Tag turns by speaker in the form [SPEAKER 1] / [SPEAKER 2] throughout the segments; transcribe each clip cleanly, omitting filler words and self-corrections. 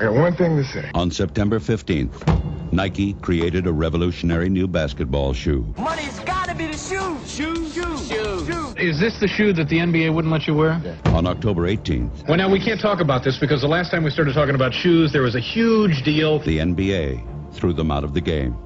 [SPEAKER 1] I got one thing to say.
[SPEAKER 2] On September 15th, Nike created a revolutionary new basketball shoe.
[SPEAKER 3] Money's gotta be the shoe. Shoe.
[SPEAKER 4] Is this the shoe that the NBA wouldn't let you wear?
[SPEAKER 2] On October 18th,
[SPEAKER 4] Well, now, we can't talk about this because the last time we started talking about shoes, there was a huge deal.
[SPEAKER 2] the NBA threw them out of the game.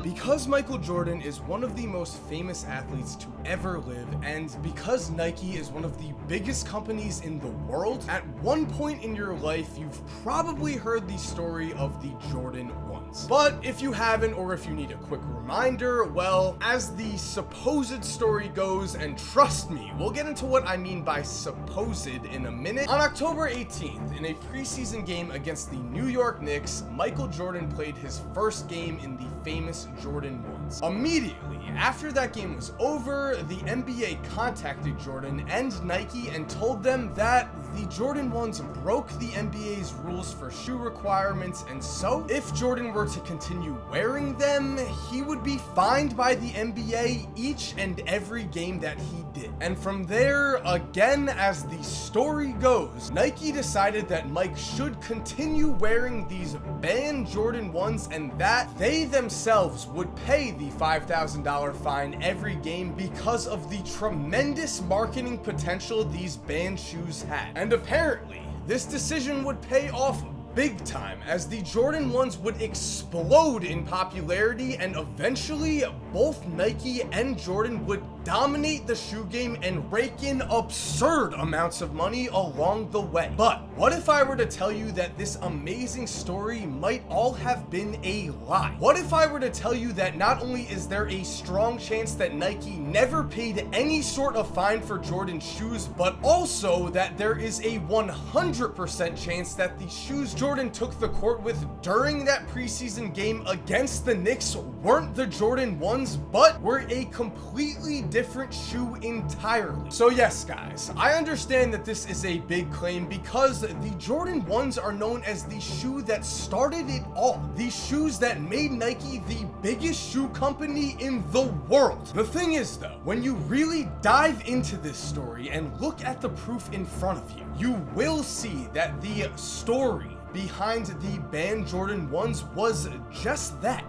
[SPEAKER 5] Because Michael Jordan is one of the most famous athletes to ever live, and because Nike is one of the biggest companies in the world, at one point in your life, you've probably heard the story of the Jordan 1s. But if you haven't, or if you need a quick reminder, well, as the supposed story goes, and trust me, we'll get into what I mean by supposed in a minute. On October 18th, in a preseason game against the New York Knicks, Michael Jordan played his first game in the famous Jordan 1s. Immediately after that game was over, the NBA contacted Jordan and Nike and told them that the Jordan 1s broke the NBA's rules for shoe requirements, and so if Jordan were to continue wearing them, he would be fined by the NBA each and every game that he did. And from there, again, as the story goes, Nike decided that Mike should continue wearing these banned Jordan 1s and that they themselves would pay the $5,000 fine every game because of the tremendous marketing potential these banned shoes had. And apparently, this decision would pay off big time, as the Jordan 1s would explode in popularity, and eventually both Nike and Jordan would dominate the shoe game and rake in absurd amounts of money along the way. But what if I were to tell you that this amazing story might all have been a lie? What if I were to tell you that not only is there a strong chance that Nike never paid any sort of fine for Jordan shoes, but also that there is a 100% chance that the shoes Jordan took the court with during that preseason game against the Knicks weren't the Jordan 1s, but were a completely different shoe entirely. So yes, guys, I understand that this is a big claim because the Jordan 1s are known as the shoe that started it all. The shoes that made Nike the biggest shoe company in the world. The thing is though, when you really dive into this story and look at the proof in front of you, you will see that the story behind the banned Jordan 1s was just that.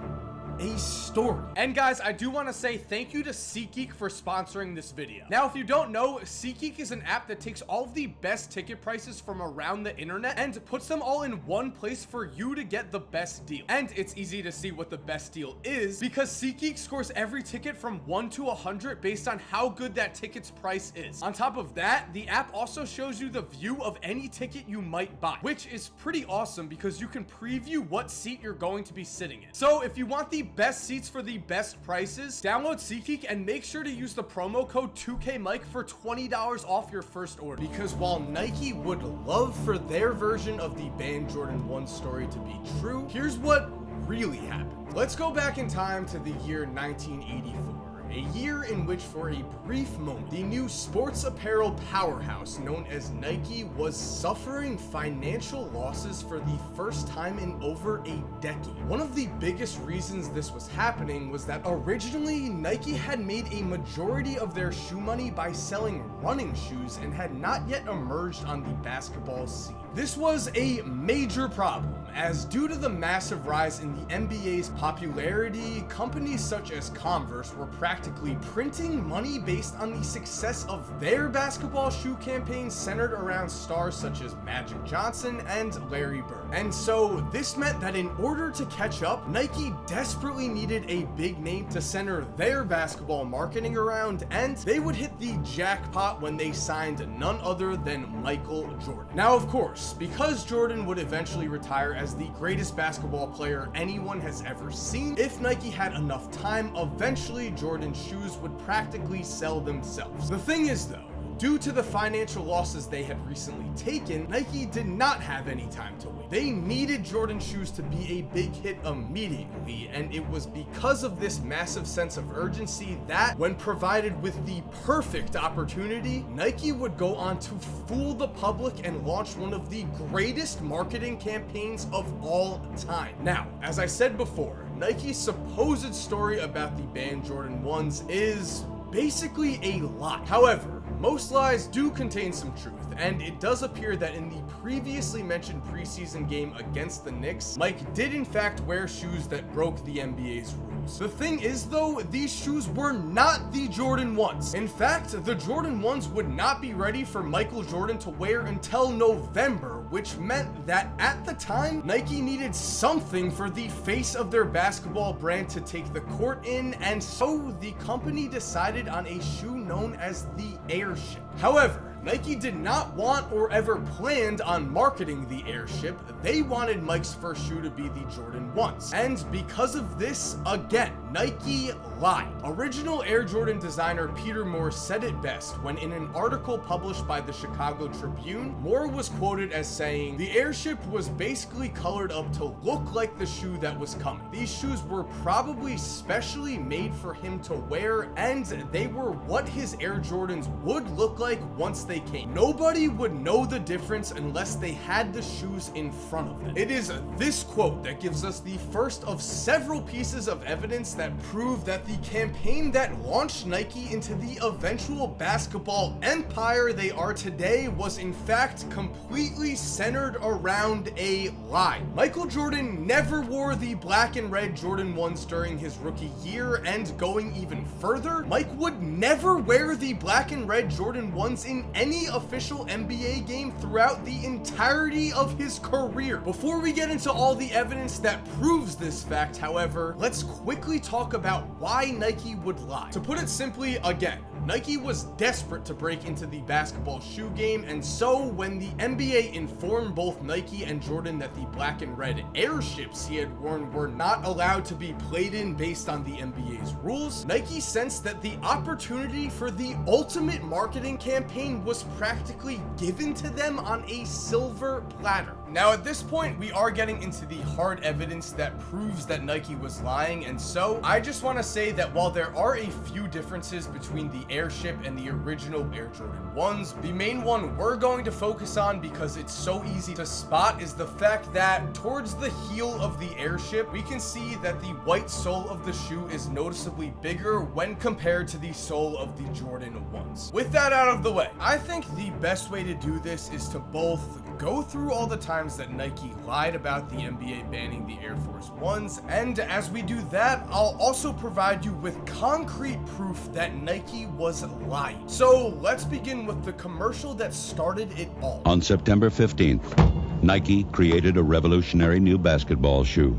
[SPEAKER 5] A story. And guys, I do want to say thank you to SeatGeek for sponsoring this video. Now, if you don't know, SeatGeek is an app that takes all of the best ticket prices from around the internet and puts them all in one place for you to get the best deal. And it's easy to see what the best deal is because SeatGeek scores every ticket from 1 to 100 based on how good that ticket's price is. On top of that, the app also shows you the view of any ticket you might buy, which is pretty awesome because you can preview what seat you're going to be sitting in. So if you want the best seats for the best prices, download SeatGeek and make sure to use the promo code 2KMike for $20 off your first order. Because while Nike would love for their version of the banned Jordan 1 story to be true, here's what really happened. Let's go back in time to the year 1984. A year in which for a brief moment, the new sports apparel powerhouse known as Nike was suffering financial losses for the first time in over a decade. One of the biggest reasons this was happening was that originally Nike had made a majority of their shoe money by selling running shoes and had not yet emerged on the basketball scene. This was a major problem, as due to the massive rise in the NBA's popularity, companies such as Converse were practically printing money based on the success of their basketball shoe campaigns centered around stars such as Magic Johnson and Larry Bird. And so this meant that in order to catch up, Nike desperately needed a big name to center their basketball marketing around, and they would hit the jackpot when they signed none other than Michael Jordan. Now, of course, because Jordan would eventually retire as the greatest basketball player anyone has ever seen, if Nike had enough time, eventually Jordan's shoes would practically sell themselves. The thing is though, due to the financial losses they had recently taken, Nike did not have any time to wait. They needed Jordan shoes to be a big hit immediately, and it was because of this massive sense of urgency that, when provided with the perfect opportunity, Nike would go on to fool the public and launch one of the greatest marketing campaigns of all time. Now, as I said before, Nike's supposed story about the banned Jordan 1s is basically a lie. However, most lies do contain some truth, and it does appear that in the previously mentioned preseason game against the Knicks, Mike did in fact wear shoes that broke the NBA's rules. The thing is though, these shoes were not the Jordan 1s. In fact, the Jordan 1s would not be ready for Michael Jordan to wear until November, which meant that at the time, Nike needed something for the face of their basketball brand to take the court in, and so the company decided on a shoe known as the Airship. However, Nike did not want or ever planned on marketing the Airship. They wanted Mike's first shoe to be the Jordan 1s. And because of this, again, Nike lied. Original Air Jordan designer Peter Moore said it best when in an article published by the Chicago Tribune, Moore was quoted as saying, "The Airship was basically colored up to look like the shoe that was coming. These shoes were probably specially made for him to wear, and they were what his Air Jordans would look like once they came. Nobody would know the difference unless they had the shoes in front of them." It is this quote that gives us the first of several pieces of evidence that prove that the campaign that launched Nike into the eventual basketball empire they are today was in fact completely centered around a lie. Michael Jordan never wore the black and red Jordan 1s during his rookie year, and going even further, Mike would never wear the black and red Jordan 1s in any official NBA game throughout the entirety of his career. Before we get into all the evidence that proves this fact, however, let's quickly talk about why Nike would lie. To put it simply, again, Nike was desperate to break into the basketball shoe game, and so when the NBA informed both Nike and Jordan that the black and red Airships he had worn were not allowed to be played in based on the NBA's rules, Nike sensed that the opportunity for the ultimate marketing campaign was practically given to them on a silver platter. Now at this point, we are getting into the hard evidence that proves that Nike was lying, and so I just want to say that while there are a few differences between the Airship and the original Air Jordan 1s, the main one we're going to focus on because it's so easy to spot is the fact that towards the heel of the Airship, we can see that the white sole of the shoe is noticeably bigger when compared to the sole of the Jordan 1s. With that out of the way, I think the best way to do this is to both go through all the times that Nike lied about the NBA banning the Air Force 1s, and as we do that, I'll also provide you with concrete proof that Nike was lying. So let's begin with the commercial that started it all.
[SPEAKER 2] On September 15th, Nike created a revolutionary new basketball shoe.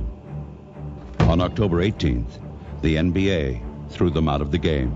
[SPEAKER 2] On October 18th, the NBA threw them out of the game.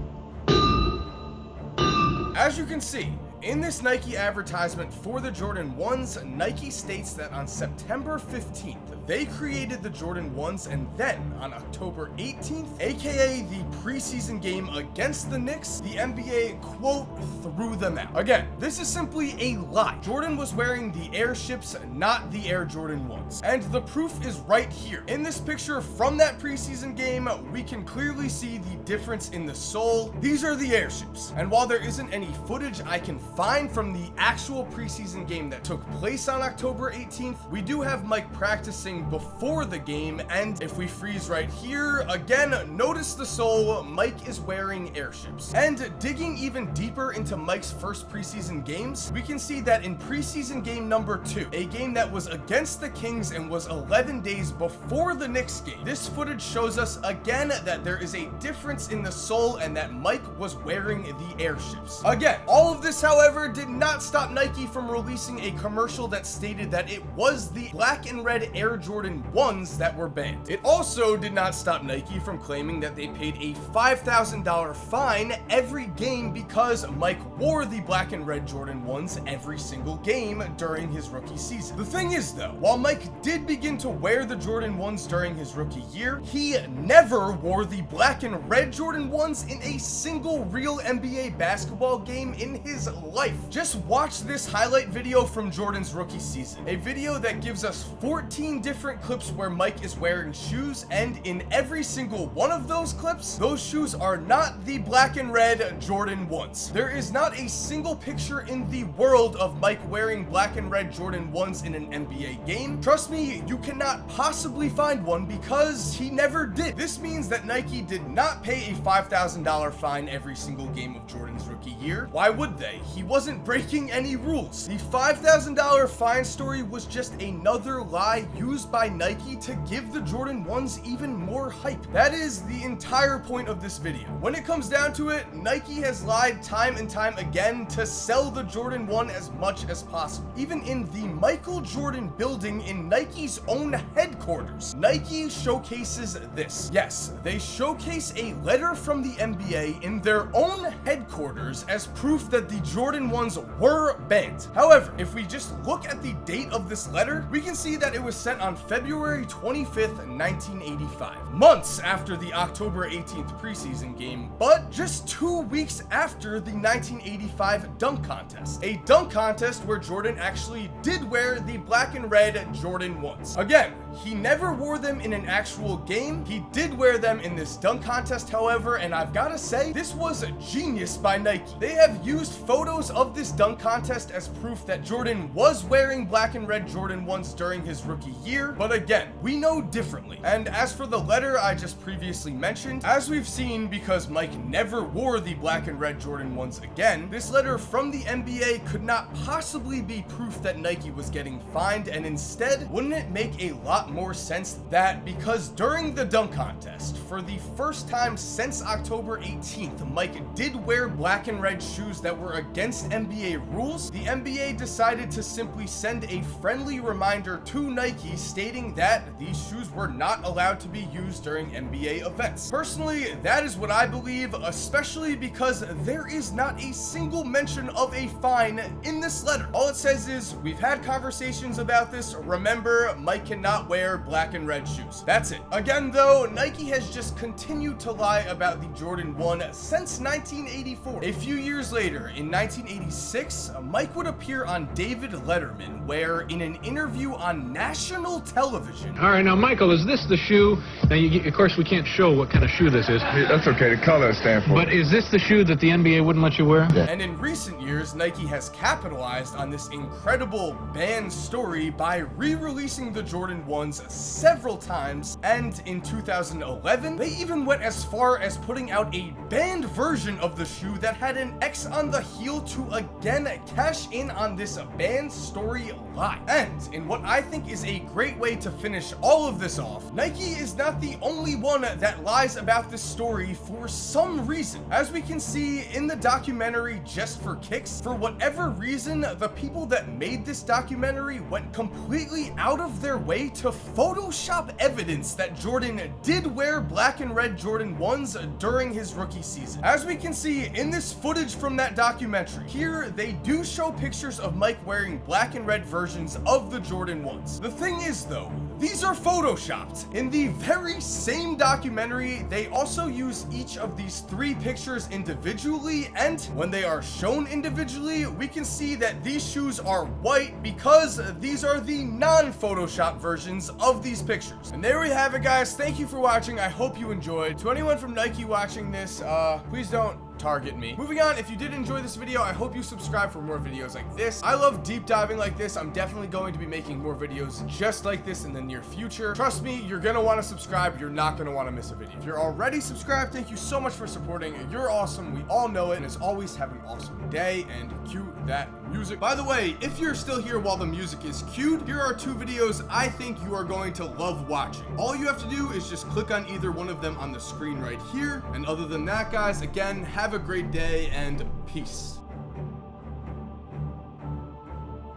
[SPEAKER 5] As you can see, in this Nike advertisement for the Jordan 1s, Nike states that on September 15th, they created the Jordan 1s, and then on October 18th, aka the preseason game against the Knicks, the NBA, quote, threw them out. Again, this is simply a lie. Jordan was wearing the Airships, not the Air Jordan 1s. And the proof is right here. In this picture from that preseason game, we can clearly see the difference in the sole. These are the Airships. And while there isn't any footage I can find from the actual preseason game that took place on October 18th, we do have Mike practicing before the game, and if we freeze right here, again, notice the sole, Mike is wearing Airships. And digging even deeper into Mike's first preseason games, we can see that in preseason game number 2, a game that was against the Kings and was 11 days before the Knicks game, this footage shows us again that there is a difference in the sole and that Mike was wearing the Airships. Again, all of this, however, did not stop Nike from releasing a commercial that stated that it was the black and red Air Jordan 1s that were banned. It also did not stop Nike from claiming that they paid a $5,000 fine every game because Mike wore the black and red Jordan 1s every single game during his rookie season. The thing is though, while Mike did begin to wear the Jordan 1s during his rookie year, he never wore the black and red Jordan 1s in a single real NBA basketball game in his life. Just watch this highlight video from Jordan's rookie season, a video that gives us 14 different different clips where Mike is wearing shoes, and in every single one of those clips, those shoes are not the black and red Jordan 1s. There is not a single picture in the world of Mike wearing black and red Jordan 1s in an NBA game. Trust me, you cannot possibly find one because he never did. This means that Nike did not pay a $5,000 fine every single game of Jordan's rookie year. Why would they? He wasn't breaking any rules. The $5,000 fine story was just another lie used by Nike to give the Jordan 1s even more hype. That is the entire point of this video. When it comes down to it, Nike has lied time and time again to sell the Jordan 1 as much as possible. Even in the Michael Jordan building in Nike's own headquarters, Nike showcases this. Yes, they showcase a letter from the NBA in their own headquarters as proof that the Jordan 1s were banned. However, if we just look at the date of this letter, we can see that it was sent on February 25th, 1985, months after the October 18th preseason game, but just 2 weeks after the 1985 dunk contest. A dunk contest where Jordan actually did wear the black and red Jordan 1s. Again, he never wore them in an actual game. He did wear them in this dunk contest, however, and I've got to say, this was a genius by Nike. They have used photos of this dunk contest as proof that Jordan was wearing black and red Jordan 1s during his rookie year, but again, we know differently. And as for the letter I just previously mentioned, as we've seen, because Mike never wore the black and red Jordan 1s again, this letter from the NBA could not possibly be proof that Nike was getting fined, and instead, wouldn't it make a lot more sense that because during the dunk contest, for the first time since October 18th, Mike did wear black and red shoes that were against NBA rules, the NBA decided to simply send a friendly reminder to Nike stating that these shoes were not allowed to be used during NBA events. Personally, that is what I believe, especially because there is not a single mention of a fine in this letter. All it says is, we've had conversations about this, remember, Mike cannot wear black and red shoes. That's it. Again though, Nike has just continued to lie about the Jordan 1 since 1984. A few years later, in 1986, Mike would appear on David Letterman, where in an interview on national television...
[SPEAKER 4] All right, now, Michael, is this the shoe? Now, of course, we can't show what kind of shoe this is.
[SPEAKER 1] Yeah, that's okay. The color stands for.
[SPEAKER 4] But is this the shoe that the NBA wouldn't let you wear?
[SPEAKER 1] Yeah.
[SPEAKER 5] And in recent years, Nike has capitalized on this incredible ban story by re-releasing the Jordan 1s several times, and in 2011, they even went as far as putting out a banned version of the shoe that had an X on the heel to again cash in on this banned story lie. And in what I think is a great way to finish all of this off, Nike is not the only one that lies about this story for some reason. As we can see in the documentary Just for Kicks, for whatever reason, the people that made this documentary went completely out of their way to Photoshop evidence that Jordan did wear black and red Jordan 1s during his rookie season. As we can see in this footage from that documentary, here they do show pictures of Mike wearing black and red versions of the Jordan 1s. The thing is though, these are photoshopped. In the very same documentary, they also use each of these three pictures individually, and when they are shown individually, we can see that these shoes are white because these are the non-Photoshop versions of these pictures. And there we have it, guys. Thank you for watching. I hope you enjoyed. To anyone from Nike watching this, please don't target me. Moving on, if you did enjoy this video, I hope you subscribe for more videos like this. I love deep diving like this. I'm definitely going to be making more videos just like this in the near future. Trust me, you're gonna want to subscribe. You're not gonna want to miss a video. If you're already subscribed, thank you so much for supporting. You're awesome. We all know it. And as always, have an awesome day, and cue that music. By the way, if you're still here while the music is cued, here are two videos I think you are going to love watching. All you have to do is just click on either one of them on the screen right here. And other than that, guys, again, have a great day and peace.